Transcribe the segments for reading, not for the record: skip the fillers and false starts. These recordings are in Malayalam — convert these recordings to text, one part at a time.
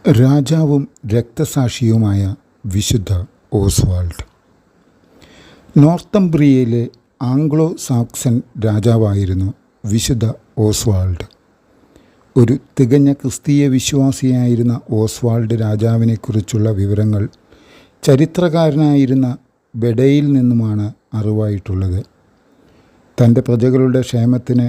രാജാവും രക്തസാക്ഷിയുമായ വിശുദ്ധ ഓസ്വാൾഡ്. നോർത്തംബ്രിയയിലെ ആംഗ്ലോ സാക്സൺ രാജാവായിരുന്നു വിശുദ്ധ ഓസ്വാൾഡ്. ഒരു തികഞ്ഞ ക്രിസ്തീയ വിശ്വാസിയായിരുന്ന ഓസ്വാൾഡ് രാജാവിനെക്കുറിച്ചുള്ള വിവരങ്ങൾ ചരിത്രകാരനായിരുന്ന ബെഡയിൽ നിന്നുമാണ് അറിവായിട്ടുള്ളത്. തൻ്റെ പ്രജകളുടെ ക്ഷേമത്തിന്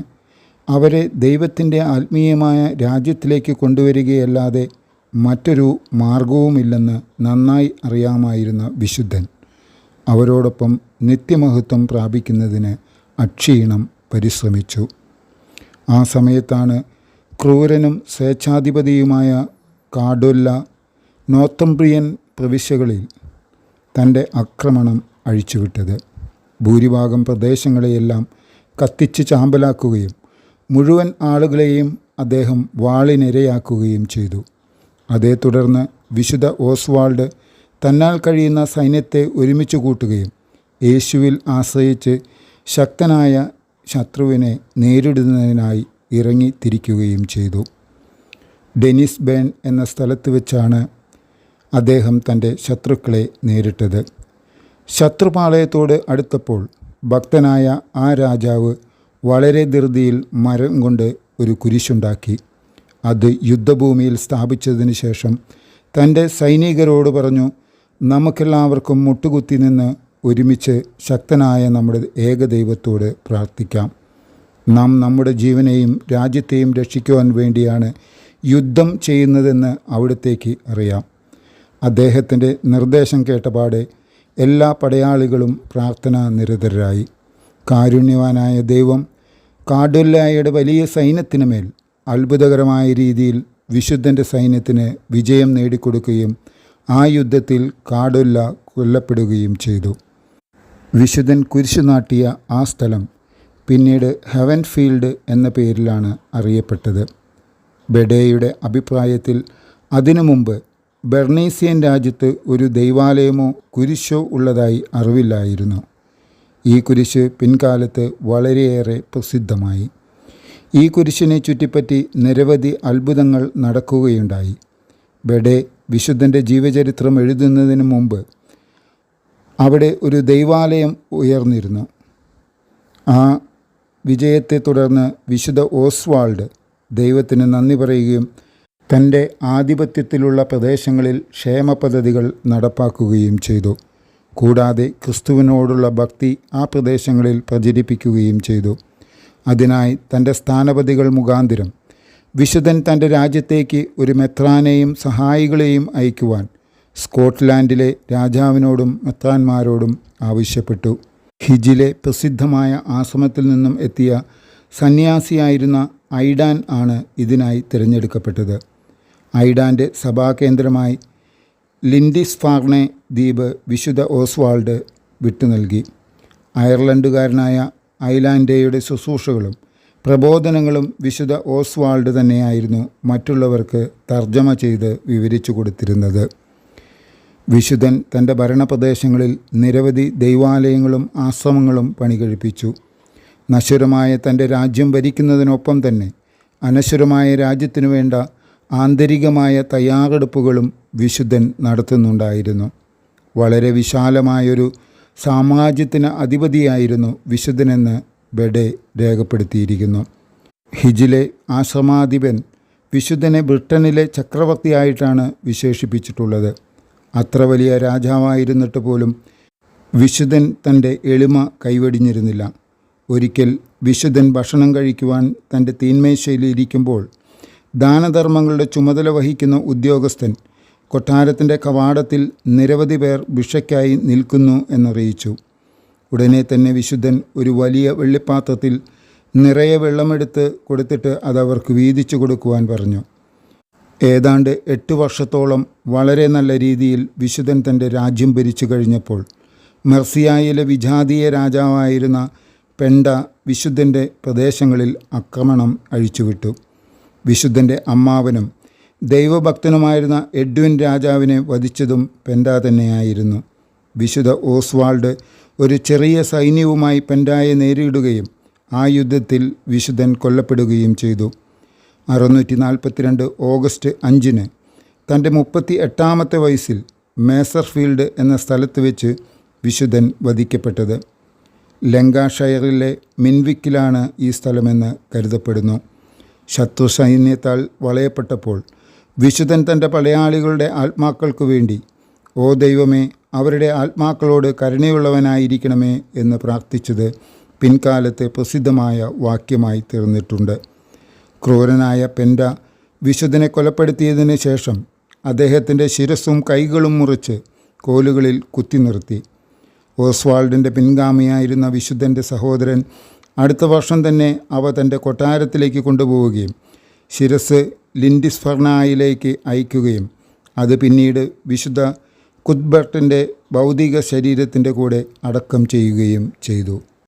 അവരെ ദൈവത്തിൻ്റെ ആത്മീയമായ രാജ്യത്തിലേക്ക് കൊണ്ടുവരികയല്ലാതെ മറ്റൊരു മാർഗവുമില്ലെന്ന് നന്നായി അറിയാമായിരുന്ന വിശുദ്ധൻ അവരോടൊപ്പം നിത്യമഹത്വം പ്രാപിക്കുന്നതിന് അക്ഷീണം പരിശ്രമിച്ചു. ആ സമയത്താണ് ക്രൂരനും സ്വേച്ഛാധിപതിയുമായ കാഡൊല്ല നോർത്തംബ്രിയൻ പ്രവിശ്യകളിൽ തൻ്റെ ആക്രമണം അഴിച്ചുവിട്ടത്. ഭൂരിഭാഗം പ്രദേശങ്ങളെയെല്ലാം കത്തിച്ച് ചാമ്പലാക്കുകയും മുഴുവൻ ആളുകളെയും അദ്ദേഹം വാളിനിരയാക്കുകയും ചെയ്തു. അതേ തുടർന്ന് വിശുദ്ധ ഓസ്വാൾഡ് തന്നാൽ കഴിയുന്ന സൈന്യത്തെ ഒരുമിച്ച് കൂട്ടുകയും യേശുവിൽ ആശ്രയിച്ച് ശക്തനായ ശത്രുവിനെ നേരിടുന്നതിനായി ഇറങ്ങി തിരിക്കുകയും ചെയ്തു. ഡെനിസ് ബേൺ എന്ന സ്ഥലത്ത് വെച്ചാണ് അദ്ദേഹം തൻ്റെ ശത്രുക്കളെ നേരിട്ടത്. ശത്രുപാളയത്തോട് അടുത്തപ്പോൾ ഭക്തനായ ആ രാജാവ് വളരെ ധൃതിയിൽ മരം കൊണ്ട് ഒരു കുരിശുണ്ടാക്കി. അത് യുദ്ധഭൂമിയിൽ സ്ഥാപിച്ചതിന് ശേഷം തൻ്റെ സൈനികരോട് പറഞ്ഞു, നമുക്കെല്ലാവർക്കും മുട്ടുകുത്തി നിന്ന് ഒരുമിച്ച് ശക്തനായ നമ്മുടെ ഏകദൈവത്തോട് പ്രാർത്ഥിക്കാം. നാം നമ്മുടെ ജീവനെയും രാജ്യത്തെയും രക്ഷിക്കുവാൻ വേണ്ടിയാണ് യുദ്ധം ചെയ്യുന്നതെന്ന് അവിടത്തേക്ക് അറിയാം. അദ്ദേഹത്തിൻ്റെ നിർദ്ദേശം കേട്ടപാടെ എല്ലാ പടയാളികളും പ്രാർത്ഥനാ നിരതരായി. കാരുണ്യവാനായ ദൈവം കാഡൊല്ലയുടെ വലിയ സൈന്യത്തിന് മേൽ അത്ഭുതകരമായ രീതിയിൽ വിശുദ്ധൻ്റെ സൈന്യത്തിന് വിജയം നേടിക്കൊടുക്കുകയും ആ യുദ്ധത്തിൽ കാഡൊല്ല കൊല്ലപ്പെടുകയും ചെയ്തു. വിശുദ്ധൻ കുരിശു നാട്ടിയ ആ സ്ഥലം പിന്നീട് ഹെവൻ ഫീൽഡ് എന്ന പേരിലാണ് അറിയപ്പെട്ടത്. ബെഡേയുടെ അഭിപ്രായത്തിൽ അതിനു മുമ്പ് ബെർണീസിയൻ രാജ്യത്ത് ഒരു ദൈവാലയമോ കുരിശോ ഉള്ളതായി അറിവില്ലായിരുന്നു. ഈ കുരിശ് പിൻകാലത്ത് വളരെയേറെ പ്രസിദ്ധമായി. ഈ കുരിശിനെ ചുറ്റിപ്പറ്റി നിരവധി അത്ഭുതങ്ങൾ നടക്കുകയുണ്ടായി. ബെഡെ വിശുദ്ധൻ്റെ ജീവചരിത്രം എഴുതുന്നതിന് മുമ്പ് അവിടെ ഒരു ദൈവാലയം ഉയർന്നിരുന്നു. ആ വിജയത്തെ തുടർന്ന് വിശുദ്ധ ഓസ്വാൾഡ് ദൈവത്തിന് നന്ദി പറയുകയും തൻ്റെ ആധിപത്യത്തിലുള്ള പ്രദേശങ്ങളിൽ ക്ഷേമ പദ്ധതികൾ നടപ്പാക്കുകയും ചെയ്തു. കൂടാതെ ക്രിസ്തുവിനോടുള്ള ഭക്തി ആ പ്രദേശങ്ങളിൽ പ്രചരിപ്പിക്കുകയും ചെയ്തു. അതിനായി തൻ്റെ സ്ഥാനപതികൾ മുഖാന്തരം വിശുദ്ധൻ തൻ്റെ രാജ്യത്തേക്ക് ഒരു മെത്രാനെയും സഹായികളെയും അയക്കുവാൻ സ്കോട്ട്ലാൻഡിലെ രാജാവിനോടും മെത്രാന്മാരോടും ആവശ്യപ്പെട്ടു. ഹിജിലെ പ്രസിദ്ധമായ ആശ്രമത്തിൽ നിന്നും എത്തിയ സന്യാസിയായിരുന്ന ഐഡാൻ ആണ് ഇതിനായി തിരഞ്ഞെടുക്കപ്പെട്ടത്. ഐഡാൻ്റെ സഭാകേന്ദ്രമായി ലിൻഡിസ്ഫാർണെ ദ്വീപ് വിശുദ്ധ ഓസ്വാൾഡ് വിട്ടു നൽകി. അയർലൻഡുകാരനായ ഐലാൻഡയുടെ ശുശ്രൂഷകളും പ്രബോധനങ്ങളും വിശുദ്ധ ഓസ്വാൾഡ് തന്നെയായിരുന്നു മറ്റുള്ളവർക്ക് തർജ്ജമ ചെയ്ത് വിവരിച്ചു കൊടുത്തിരുന്നത്. വിശുദ്ധൻ തൻ്റെ ഭരണപ്രദേശങ്ങളിൽ നിരവധി ദൈവാലയങ്ങളും ആശ്രമങ്ങളും പണികഴിപ്പിച്ചു. നശ്വരമായ തൻ്റെ രാജ്യം ഭരിക്കുന്നതിനൊപ്പം തന്നെ അനശ്വരമായ രാജ്യത്തിനു വേണ്ട ആന്തരികമായ തയ്യാറെടുപ്പുകളും വിശുദ്ധൻ നടത്തുന്നുണ്ടായിരുന്നു. വളരെ വിശാലമായൊരു സാമ്രാജ്യത്തിന് അധിപതിയായിരുന്നു വിശുദ്ധനെന്ന് ബെഡെ രേഖപ്പെടുത്തിയിരിക്കുന്നു. ഹിജിലെ ആശ്രമാധിപൻ വിശുദ്ധനെ ബ്രിട്ടനിലെ ചക്രവർത്തിയായിട്ടാണ് വിശേഷിപ്പിച്ചിട്ടുള്ളത്. അത്ര വലിയ രാജാവായിരുന്നിട്ട് പോലും വിശുദ്ധൻ തൻ്റെ എളിമ കൈവെടിഞ്ഞിരുന്നില്ല. ഒരിക്കൽ വിശുദ്ധൻ ഭക്ഷണം കഴിക്കുവാൻ തൻ്റെ തീന്മേശയിൽ ഇരിക്കുമ്പോൾ ദാനധർമ്മങ്ങളുടെ ചുമതല വഹിക്കുന്ന ഉദ്യോഗസ്ഥൻ കൊട്ടാരത്തിൻ്റെ കവാടത്തിൽ നിരവധി പേർ ഭിക്ഷയ്ക്കായി നിൽക്കുന്നു എന്നറിയിച്ചു. ഉടനെ തന്നെ വിശുദ്ധൻ ഒരു വലിയ വെള്ളിപ്പാത്രത്തിൽ നിറയെ വെള്ളമെടുത്ത് കൊടുത്തിട്ട് അതവർക്ക് വീതിച്ചു കൊടുക്കുവാൻ പറഞ്ഞു. ഏതാണ്ട് 8 വർഷത്തോളം വളരെ നല്ല രീതിയിൽ വിശുദ്ധൻ തൻ്റെ രാജ്യം ഭരിച്ചു കഴിഞ്ഞപ്പോൾ മെർസിയായിലെ വിജാതീയ രാജാവായിരുന്ന പെണ്ട വിശുദ്ധൻ്റെ പ്രദേശങ്ങളിൽ ആക്രമണം അഴിച്ചുവിട്ടു. വിശുദ്ധൻ്റെ അമ്മാവനും ദൈവഭക്തനുമായിരുന്ന എഡ്വിൻ രാജാവിനെ വധിച്ചതും പെൻഡ തന്നെയായിരുന്നു. വിശുദ്ധ ഓസ്വാൾഡ് ഒരു ചെറിയ സൈന്യവുമായി പെൻഡായെ നേരിടുകയും ആ യുദ്ധത്തിൽ വിശുദ്ധൻ കൊല്ലപ്പെടുകയും ചെയ്തു. 642 ഓഗസ്റ്റ് 5 തൻ്റെ 38-ാമത്തെ വയസ്സിൽ മേസർഫീൽഡ് എന്ന സ്ഥലത്ത് വെച്ച് വിശുദ്ധൻ വധിക്കപ്പെട്ടത്. ലങ്കാഷയറിലെ മിൻവിക്കിലാണ് ഈ സ്ഥലമെന്ന് കരുതപ്പെടുന്നു. ശത്രു സൈന്യത്താൽ വളയപ്പെട്ടപ്പോൾ വിശുദ്ധൻ തൻ്റെ പടയാളികളുടെ ആത്മാക്കൾക്കു വേണ്ടി "ഓ ദൈവമേ, അവരുടെ ആത്മാക്കളോട് കരുണയുള്ളവനായിരിക്കണമേ" എന്ന് പ്രാർത്ഥിച്ചത് പിൻകാലത്ത് പ്രസിദ്ധമായ വാക്യമായി തീർന്നിട്ടുണ്ട്. ക്രൂരനായ പെൻഡ വിശുദ്ധനെ കൊലപ്പെടുത്തിയതിന് ശേഷം അദ്ദേഹത്തിൻ്റെ ശിരസ്സും കൈകളും മുറിച്ച് കോലുകളിൽ കുത്തി നിർത്തി. ഓസ്വാൾഡിൻ്റെ പിൻഗാമിയായിരുന്ന വിശുദ്ധൻ്റെ സഹോദരൻ അടുത്ത വർഷം തന്നെ അവ തൻ്റെ കൊട്ടാരത്തിലേക്ക് കൊണ്ടുപോവുകയും ശിരസ് ലിൻഡിസ്ഫർണായിലേക്ക് അയക്കുകയും അത് പിന്നീട് വിശുദ്ധ കുത്ബർട്ടിൻ്റെ ഭൗതിക ശരീരത്തിൻ്റെ കൂടെ അടക്കം ചെയ്യുകയും ചെയ്തു.